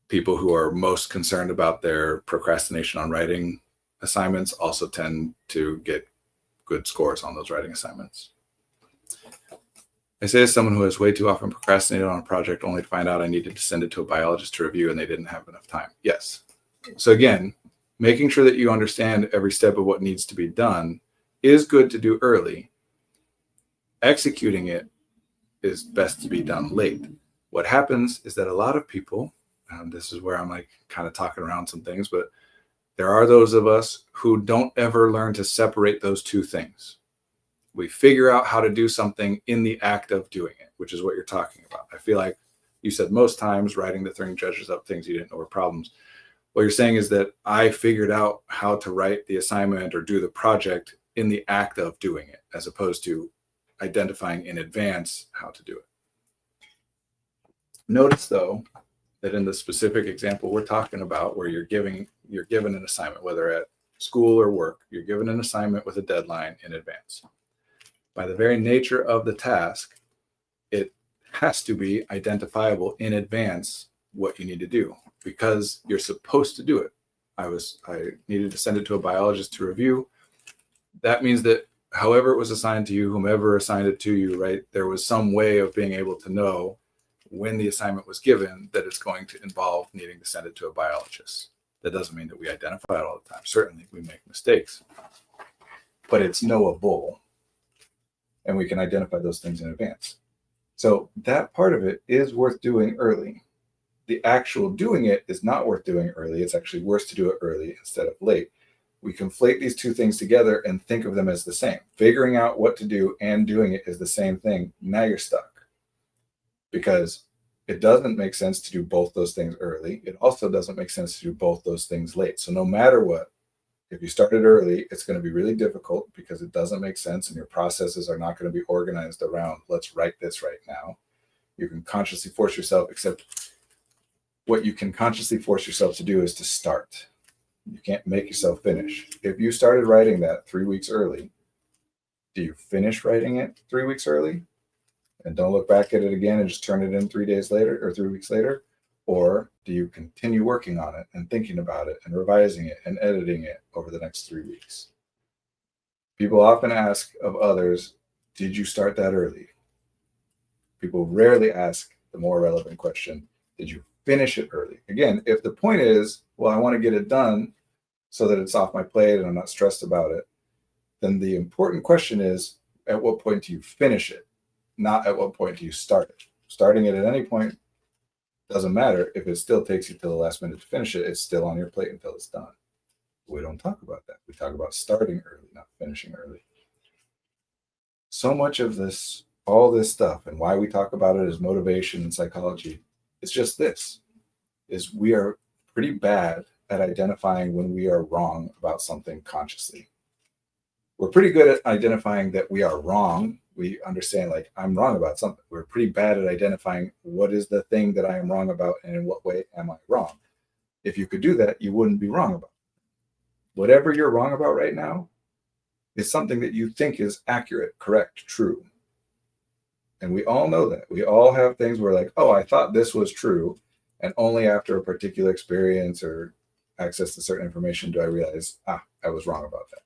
people who are most concerned about their procrastination on writing assignments also tend to get good scores on those writing assignments. I say as someone who has way too often procrastinated on a project only to find out I needed to send it to a biologist to review and they didn't have enough time. Yes. So again, making sure that you understand every step of what needs to be done is good to do early. Executing it is best to be done late. What happens is that a lot of people, this is where I'm like kind of talking around some things, but there are those of us who don't ever learn to separate those two things. We figure out how to do something in the act of doing it, which is what you're talking about. I feel like you said most times writing the thing judges up things you didn't know were problems. What you're saying is that I figured out how to write the assignment or do the project in the act of doing it, as opposed to identifying in advance how to do it. Notice though, that in the specific example we're talking about, where you're given an assignment, whether at school or work, you're given an assignment with a deadline in advance. By the very nature of the task, it has to be identifiable in advance what you need to do, because you're supposed to do it. I needed to send it to a biologist to review. That means that however it was assigned to you, whomever assigned it to you, right, there was some way of being able to know when the assignment was given that it's going to involve needing to send it to a biologist. That doesn't mean that we identify it all the time. Certainly we make mistakes, but it's knowable and we can identify those things in advance. So that part of it is worth doing early. The actual doing it is not worth doing early. It's actually worse to do it early instead of late. We conflate these two things together and think of them as the same. Figuring out what to do and doing it is the same thing. Now you're stuck, because it doesn't make sense to do both those things early. It also doesn't make sense to do both those things late. So no matter what, if you started early, it's going to be really difficult because it doesn't make sense and your processes are not going to be organized around, let's write this right now. You can consciously force yourself, except what you can consciously force yourself to do is to start. You can't make yourself finish. If you started writing that 3 weeks early, do you finish writing it 3 weeks early and don't look back at it again and just turn it in 3 days later or 3 weeks later? Or do you continue working on it and thinking about it and revising it and editing it over the next 3 weeks? People often ask of others, did you start that early? People rarely ask the more relevant question, did you finish it early? Again, if the point is, well, I want to get it done so that it's off my plate and I'm not stressed about it, then the important question is, at what point do you finish it? Not at what point do you start it. Starting it at any point doesn't matter. If it still takes you till the last minute to finish it, it's still on your plate until it's done. We don't talk about that. We talk about starting early, not finishing early. So much of this, all this stuff, and why we talk about it as motivation and psychology, it's just this, is we are pretty bad at identifying when we are wrong about something consciously. We're pretty good at identifying that we are wrong. We understand, like, I'm wrong about something. We're pretty bad at identifying what is the thing that I am wrong about and in what way am I wrong. If you could do that, you wouldn't be wrong about it. Whatever you're wrong about right now is something that you think is accurate, correct, true. And we all know that. We all have things where, like, oh, I thought this was true. And only after a particular experience or access to certain information do I realize, I was wrong about that.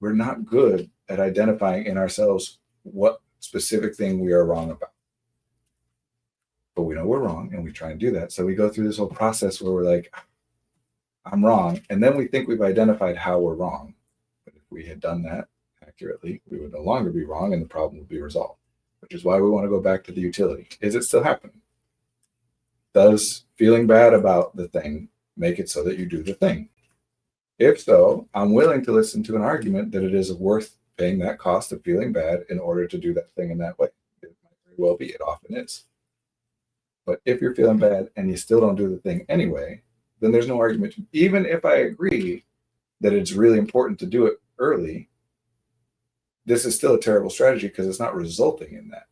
We're not good at identifying in ourselves what specific thing we are wrong about. But we know we're wrong and we try and do that. So we go through this whole process where we're like, I'm wrong. And then we think we've identified how we're wrong. But if we had done that accurately, we would no longer be wrong and the problem would be resolved, which is why we want to go back to the utility. Is it still happening? Does feeling bad about the thing make it so that you do the thing? If so, I'm willing to listen to an argument that it is worth paying that cost of feeling bad in order to do that thing in that way. It might very well be, it often is. But if you're feeling bad and you still don't do the thing anyway, then there's no argument. Even if I agree that it's really important to do it early, this is still a terrible strategy because it's not resulting in that.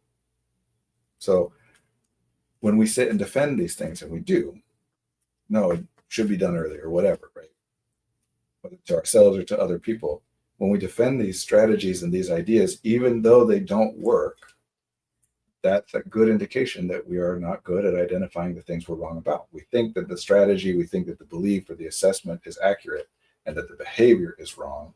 So when we sit and defend these things, and we do, no, it should be done early or whatever, right? Whether to ourselves or to other people, when we defend these strategies and these ideas, even though they don't work, that's a good indication that we are not good at identifying the things we're wrong about. We think that the strategy, we think that the belief or the assessment is accurate and that the behavior is wrong.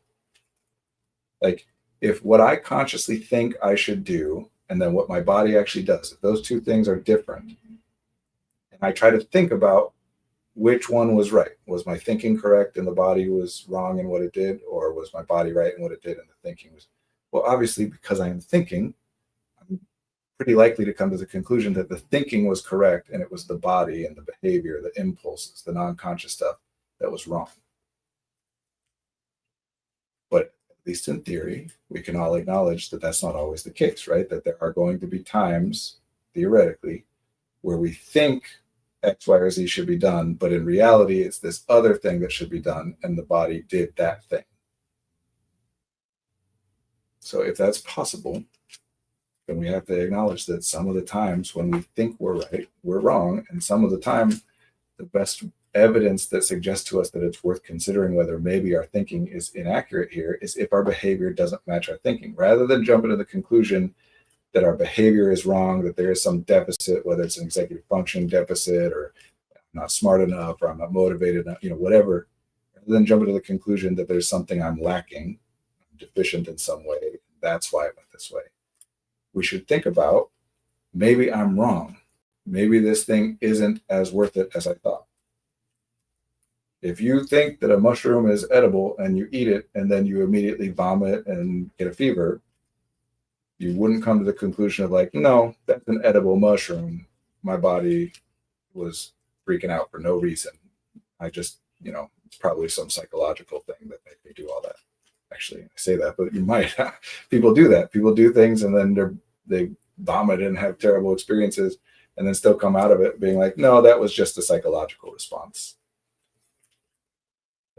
Like, if what I consciously think I should do and then what my body actually does, if those two things are different, and I try to think about which one was right. Was my thinking correct and the body was wrong in what it did, or was my body right in what it did and the thinking was? Well, obviously, because I am thinking, I'm pretty likely to come to the conclusion that the thinking was correct and it was the body and the behavior, the impulses, the non-conscious stuff that was wrong. But at least in theory, we can all acknowledge that that's not always the case, right? That there are going to be times, theoretically, where we think X, Y, or Z should be done, but in reality, it's this other thing that should be done, and the body did that thing. So if that's possible, then we have to acknowledge that some of the times when we think we're right, we're wrong, and some of the time, the best evidence that suggests to us that it's worth considering whether maybe our thinking is inaccurate here is if our behavior doesn't match our thinking. Rather than jumping to the conclusion that our behavior is wrong, that there is some deficit, whether it's an executive function deficit or I'm not smart enough or I'm not motivated enough, whatever, rather than jumping to the conclusion that there's something I'm lacking, I'm deficient in some way, that's why it went this way. We should think about, maybe I'm wrong. Maybe this thing isn't as worth it as I thought. If you think that a mushroom is edible and you eat it and then you immediately vomit and get a fever, you wouldn't come to the conclusion of like, no, that's an edible mushroom. My body was freaking out for no reason. I just, it's probably some psychological thing that made me do all that. Actually, I say that, but you might. People do that. People do things and then they vomit and have terrible experiences and then still come out of it being like, no, that was just a psychological response.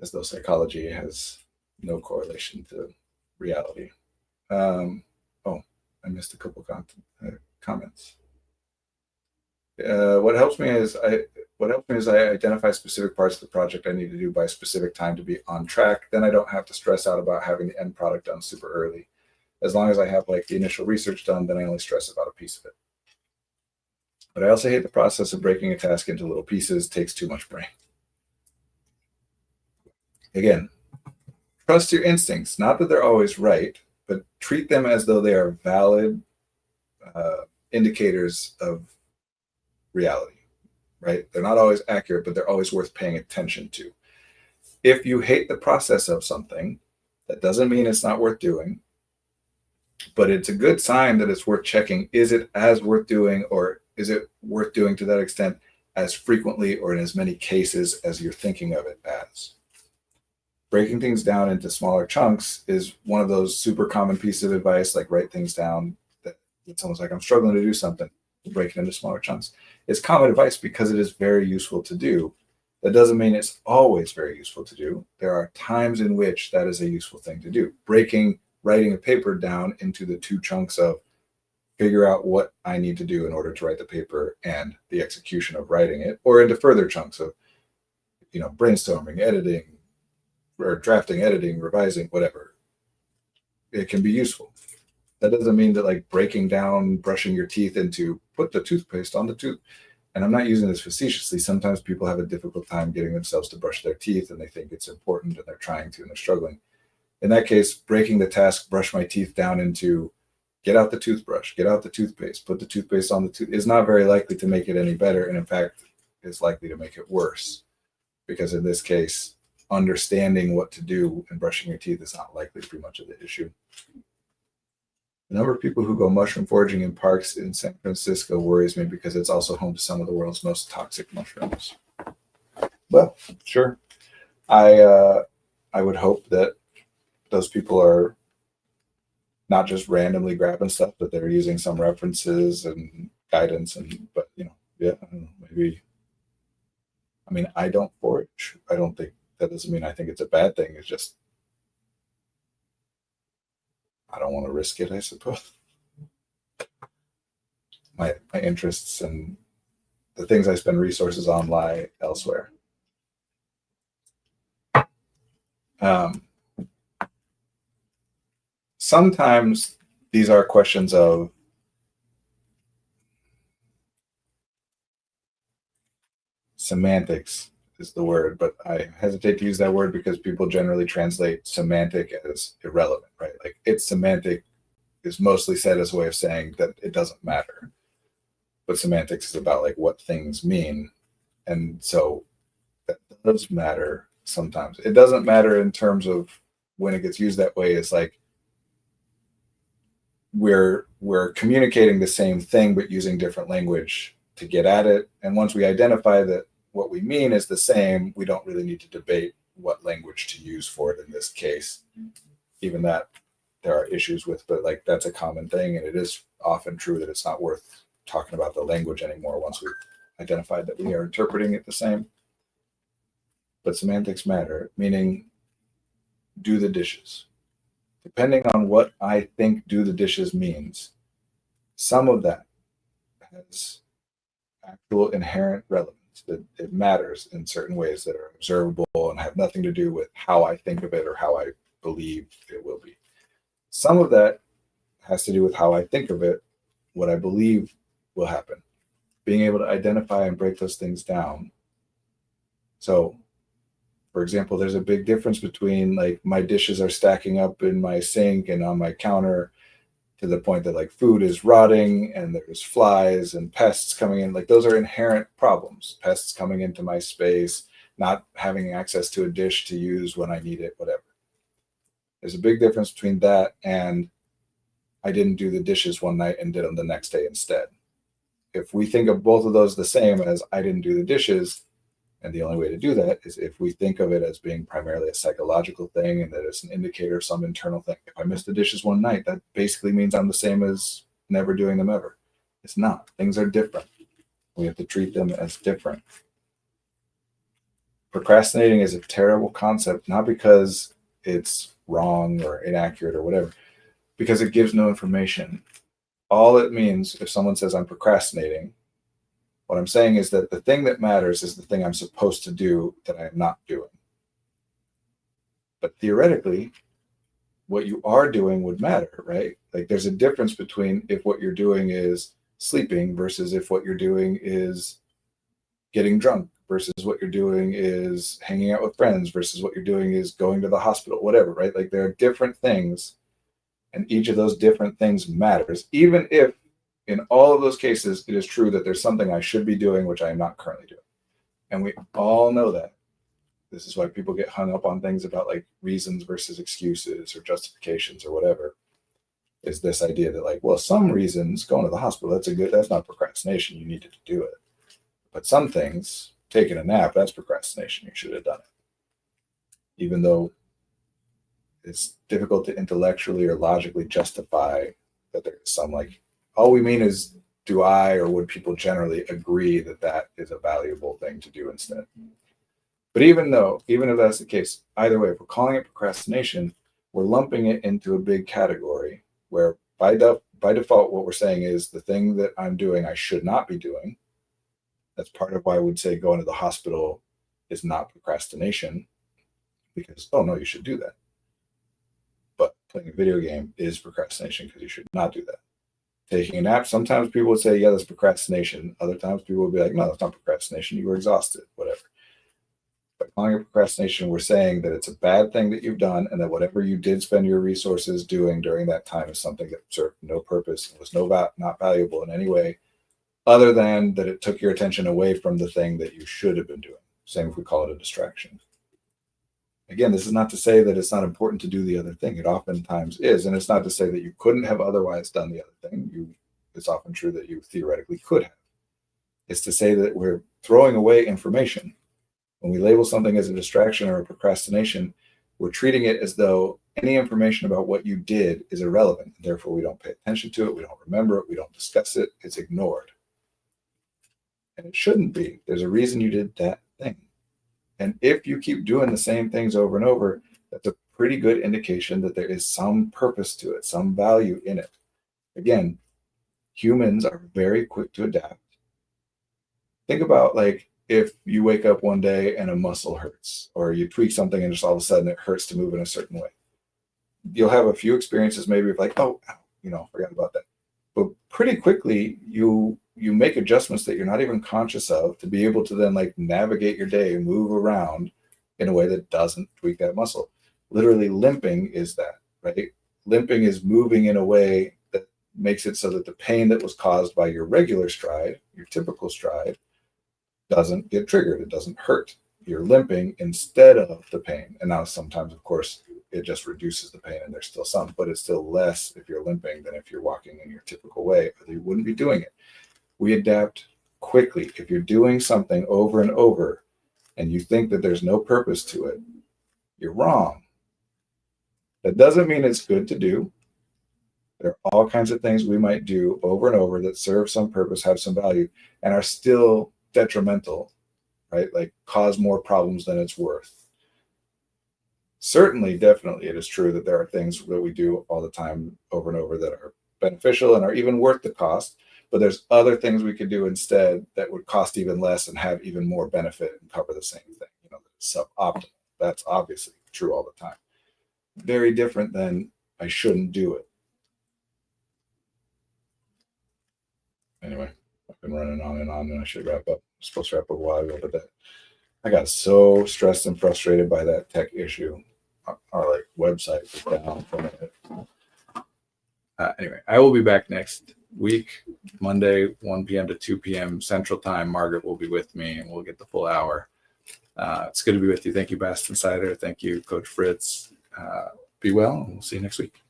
As though psychology has no correlation to reality. I missed a couple comments. What helps me is I identify specific parts of the project I need to do by a specific time to be on track. Then I don't have to stress out about having the end product done super early. As long as I have like the initial research done, then I only stress about a piece of it. But I also hate the process of breaking a task into little pieces. It takes too much brain. Again, trust your instincts. Not that they're always right, but treat them as though they are valid indicators of reality, right? They're not always accurate, but they're always worth paying attention to. If you hate the process of something, that doesn't mean it's not worth doing, but it's a good sign that it's worth checking. Is it as worth doing, or is it worth doing to that extent as frequently or in as many cases as you're thinking of it as? Breaking things down into smaller chunks is one of those super common pieces of advice, like write things down. That it's almost like I'm struggling to do something, break it into smaller chunks. It's common advice because it is very useful to do. That doesn't mean it's always very useful to do. There are times in which that is a useful thing to do. Writing a paper down into the two chunks of figure out what I need to do in order to write the paper and the execution of writing it, or into further chunks of, brainstorming, editing, or drafting, editing, revising, whatever. It can be useful. That doesn't mean that like breaking down, brushing your teeth into put the toothpaste on the tooth. And I'm not using this facetiously. Sometimes people have a difficult time getting themselves to brush their teeth and they think it's important and they're trying to and they're struggling. In that case, breaking the task, brush my teeth down into get out the toothbrush, get out the toothpaste, put the toothpaste on the tooth is not very likely to make it any better. And in fact, is likely to make it worse. Because in this case, understanding what to do and brushing your teeth is not likely to be much of the issue. The number of people who go mushroom foraging in parks in San Francisco worries me because it's also home to some of the world's most toxic mushrooms. Well, sure. I would hope that those people are not just randomly grabbing stuff, but they're using some references and guidance. But yeah, I don't know, maybe. I mean, I don't forage. I don't think that doesn't mean I think it's a bad thing. It's just I don't want to risk it, I suppose. My interests and the things I spend resources on lie elsewhere. Sometimes these are questions of semantics is the word, but I hesitate to use that word because people generally translate semantic as irrelevant, right? Like it's semantic is mostly said as a way of saying that it doesn't matter. But semantics is about like what things mean. And so that does matter sometimes. It doesn't matter in terms of when it gets used that way. It's like we're communicating the same thing but using different language to get at it. And once we identify that what we mean is the same, we don't really need to debate what language to use for it in this case. Even that there are issues with, but like that's a common thing, and it is often true that it's not worth talking about the language anymore once we've identified that we are interpreting it the same. But semantics matter, meaning do the dishes. Depending on what I think do the dishes means, some of that has actual inherent relevance, that it matters in certain ways that are observable and have nothing to do with how I think of it or how I believe it will be. Some of that has to do with how I think of it, what I believe will happen. Being able to identify and break those things down. So, for example, there's a big difference between like my dishes are stacking up in my sink and on my counter to the point that like food is rotting and there's flies and pests coming in. Like those are inherent problems. Pests coming into my space, not having access to a dish to use when I need it, whatever. There's a big difference between that and I didn't do the dishes one night and did them the next day instead. If we think of both of those the same as I didn't do the dishes, and the only way to do that is if we think of it as being primarily a psychological thing and that it's an indicator of some internal thing. If I miss the dishes one night, that basically means I'm the same as never doing them ever. It's not. Things are different. We have to treat them as different. Procrastinating is a terrible concept, not because it's wrong or inaccurate or whatever, because it gives no information. All it means if someone says I'm procrastinating, what I'm saying is that the thing that matters is the thing I'm supposed to do that I am not doing. But theoretically, what you are doing would matter, right? Like there's a difference between if what you're doing is sleeping versus if what you're doing is getting drunk versus what you're doing is hanging out with friends versus what you're doing is going to the hospital, whatever, right? Like there are different things, and each of those different things matters, even if in all of those cases it is true that there's something I should be doing which I am not currently doing. And we all know that. This is why people get hung up on things about like reasons versus excuses or justifications or whatever. Is this idea that like, well, some reasons going to the hospital, that's not procrastination. You needed to do it. But some things, taking a nap, that's procrastination. You should have done it. Even though it's difficult to intellectually or logically justify that there's some like, all we mean is, do I or would people generally agree that that is a valuable thing to do instead? But even if that's the case, either way, if we're calling it procrastination, we're lumping it into a big category where by default, what we're saying is the thing that I'm doing, I should not be doing. That's part of why I would say going to the hospital is not procrastination because, oh no, you should do that. But playing a video game is procrastination because you should not do that. Taking a nap, sometimes people would say, yeah, that's procrastination. Other times people would be like, no, that's not procrastination. You were exhausted, whatever. By calling it procrastination, we're saying that it's a bad thing that you've done and that whatever you did spend your resources doing during that time is something that served no purpose and was not valuable in any way other than that it took your attention away from the thing that you should have been doing. Same if we call it a distraction. Again, this is not to say that it's not important to do the other thing. It oftentimes is. And it's not to say that you couldn't have otherwise done the other thing. It's often true that you theoretically could have. It's to say that we're throwing away information. When we label something as a distraction or a procrastination, we're treating it as though any information about what you did is irrelevant. Therefore, we don't pay attention to it. We don't remember it. We don't discuss it. It's ignored. And it shouldn't be. There's a reason you did that thing. And if you keep doing the same things over and over, that's a pretty good indication that there is some purpose to it, some value in it. Again, humans are very quick to adapt. Think about like if you wake up one day and a muscle hurts, or you tweak something and just all of a sudden it hurts to move in a certain way. You'll have a few experiences maybe of like, oh, forgot about that. But pretty quickly you make adjustments that you're not even conscious of to be able to then like navigate your day and move around in a way that doesn't tweak that muscle. Literally limping is that, right? Limping is moving in a way that makes it so that the pain that was caused by your regular stride, your typical stride, doesn't get triggered. It doesn't hurt. You're limping instead of the pain. And now sometimes, of course, it just reduces the pain and there's still some, but it's still less if you're limping than if you're walking in your typical way, or you wouldn't be doing it. We adapt quickly. If you're doing something over and over and you think that there's no purpose to it, you're wrong. That doesn't mean it's good to do. There are all kinds of things we might do over and over that serve some purpose, have some value, and are still detrimental, right? Like cause more problems than it's worth. Certainly, definitely, it is true that there are things that we do all the time over and over that are beneficial and are even worth the cost. But there's other things we could do instead that would cost even less and have even more benefit and cover the same thing. That's suboptimal. That's obviously true all the time. Very different than I shouldn't do it. Anyway, I've been running on and I should wrap up. I'm supposed to wrap up a while ago, but I got so stressed and frustrated by that tech issue. Our like website was down for a minute. Anyway, I will be back next week, Monday, 1 p.m. to 2 p.m. Central Time. Margaret will be with me and we'll get the full hour. It's good to be with you. Thank you, Baston Cider. Thank you, Coach Fritz. Be well, and we'll see you next week.